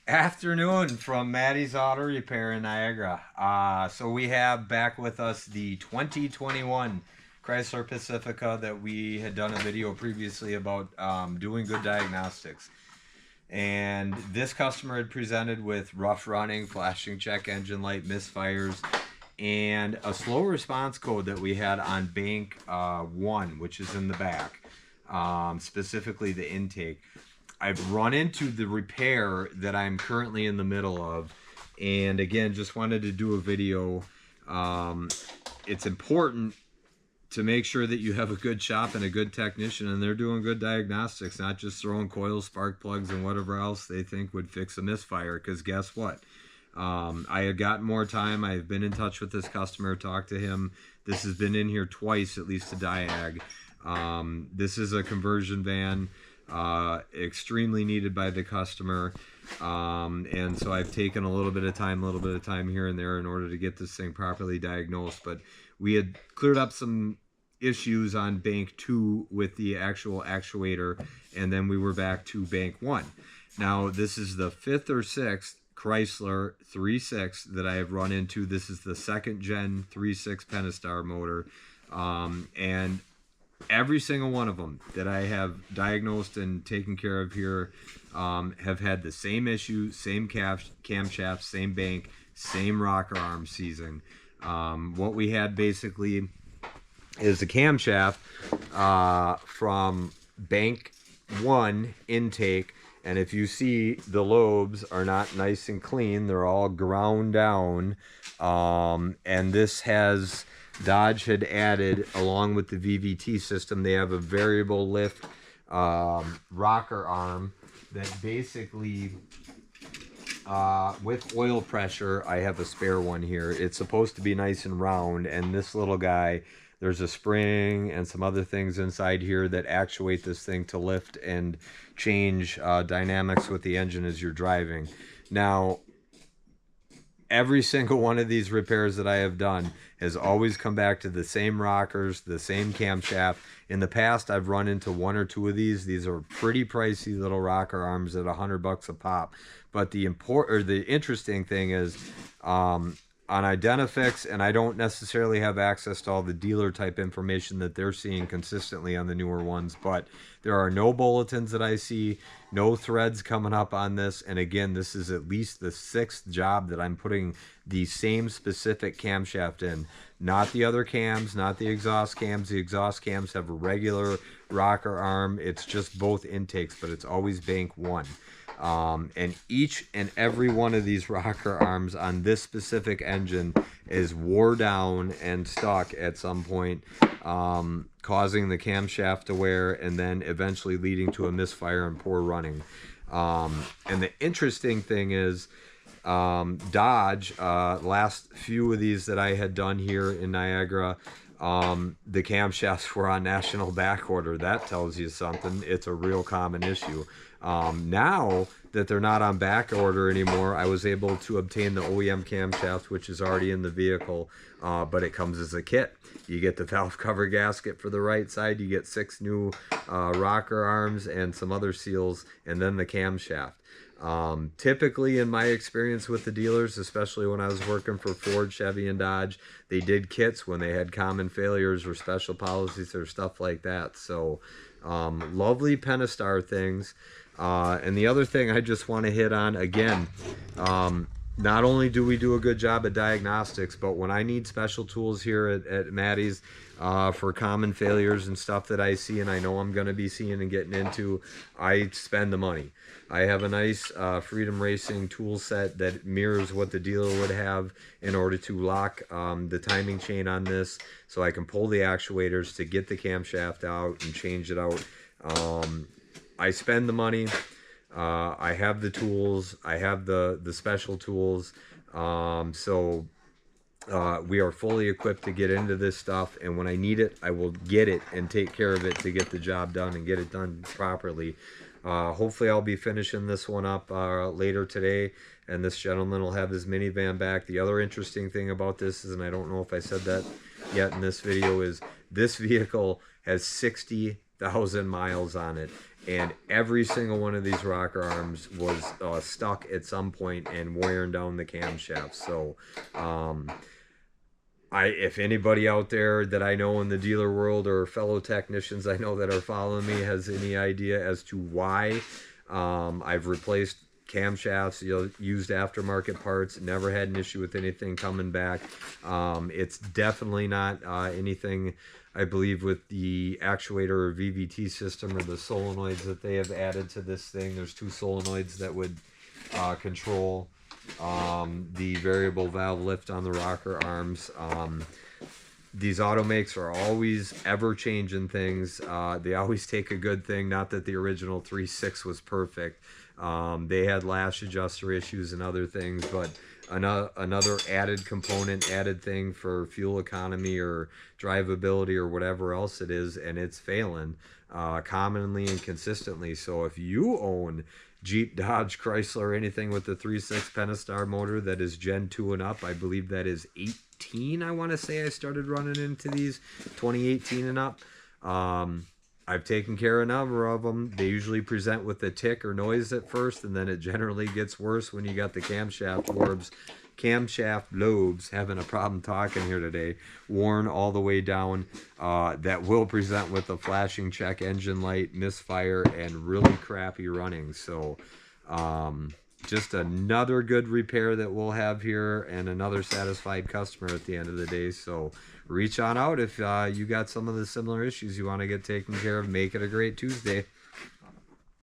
Afternoon from Maddie's Auto Repair in Niagara. So we have back with us the 2021 Chrysler Pacifica that we had done a video previously about doing good diagnostics. And this customer had presented with rough running, flashing check engine light, misfires, and a slow response code that we had on bank 1, which is in the back, specifically the intake. I've run into the repair that I'm currently in the middle of, and again, just wanted to do a video. Um, it's important to make sure that you have a good shop and a good technician, and they're doing good diagnostics, not just throwing coils, spark plugs, and whatever else they think would fix a misfire. Because guess what? I had gotten more time. I've been in touch with this customer, talked to him. This has been in here twice, at least to diag. This is a conversion van, extremely needed by the customer. And so I've taken a little bit of time here and there in order to get this thing properly diagnosed. But we had cleared up some issues on bank 2 with the actual actuator, and then we were back to bank 1. Now, this is the 5th or 6th Chrysler 3.6 that I have run into. This is the 2nd gen 3.6 Pentastar motor. And every single one of them that I have diagnosed and taken care of here have had the same issue, same camshaft, same bank, same rocker arm seizing. What we had basically is the camshaft from bank 1 intake, and if you see, the lobes are not nice and clean, they're all ground down, and this has Dodge had added, along with the VVT system, they have a variable lift rocker arm that basically, with oil pressure, I have a spare one here. It's supposed to be nice and round, and this little guy, there's a spring and some other things inside here that actuate this thing to lift and change dynamics with the engine as you're driving. Now, every single one of these repairs that I have done has always come back to the same rockers, the same camshaft. In the past, I've run into 1 or 2 of these. These are pretty pricey little rocker arms at $100 a pop. But the interesting thing is, on Identifix, and I don't necessarily have access to all the dealer type information that they're seeing consistently on the newer ones, but there are no bulletins that I see, no threads coming up on this. And again, this is at least the 6th job that I'm putting the same specific camshaft in, not the other cams, not the exhaust cams. The exhaust cams have a regular rocker arm. It's just both intakes, but it's always bank 1. And each and every one of these rocker arms on this specific engine is wore down and stuck at some point, causing the camshaft to wear and then eventually leading to a misfire and poor running. And the interesting thing is, Dodge, last few of these that I had done here in Niagara, the camshafts were on national back order. That tells you something. It's a real common issue. Now that they're not on back order anymore, I was able to obtain the OEM camshaft, which is already in the vehicle, but it comes as a kit. You get the valve cover gasket for the right side, you get 6 new rocker arms and some other seals, and then the camshaft. Typically, in my experience with the dealers, especially when I was working for Ford, Chevy, and Dodge, they did kits when they had common failures or special policies or stuff like that. So, lovely Pentastar things. And the other thing I just want to hit on, again, not only do we do a good job at diagnostics, but when I need special tools here at Maddie's for common failures and stuff that I see and I know I'm going to be seeing and getting into, I spend the money. I have a nice Freedom Racing tool set that mirrors what the dealer would have in order to lock the timing chain on this, so I can pull the actuators to get the camshaft out and change it out. I spend the money. I have the tools. I have the special tools. So we are fully equipped to get into this stuff. And when I need it, I will get it and take care of it to get the job done and get it done properly. Hopefully I'll be finishing this one up later today, and this gentleman will have his minivan back. The other interesting thing about this is, and I don't know if I said that yet in this video, is this vehicle has 60,000 miles on it, and every single one of these rocker arms was stuck at some point and wearing down the camshaft. So if anybody out there that I know in the dealer world or fellow technicians I know that are following me has any idea as to why, I've replaced camshafts, used aftermarket parts, never had an issue with anything coming back. It's definitely not anything, I believe, with the actuator or VVT system or the solenoids that they have added to this thing. There's two solenoids that would control the variable valve lift on the rocker arms. These automakes are always ever changing things. They always take a good thing. Not that the original 3.6 was perfect. They had lash adjuster issues and other things, but another added component, added thing for fuel economy or drivability or whatever else it is, and it's failing commonly and consistently. So if you own Jeep, Dodge, Chrysler, anything with the 3.6 Pentastar motor that is Gen 2 and up, I believe that is 18, I want to say I started running into these, 2018 and up. I've taken care of a number of them. They usually present with a tick or noise at first, and then it generally gets worse when you got the camshaft lobes having a problem talking here today, worn all the way down. That will present with a flashing check engine light, misfire, and really crappy running. So just another good repair that we'll have here, and another satisfied customer at the end of the day. So reach on out if you got some of the similar issues you want to get taken care of. Make it a great Tuesday.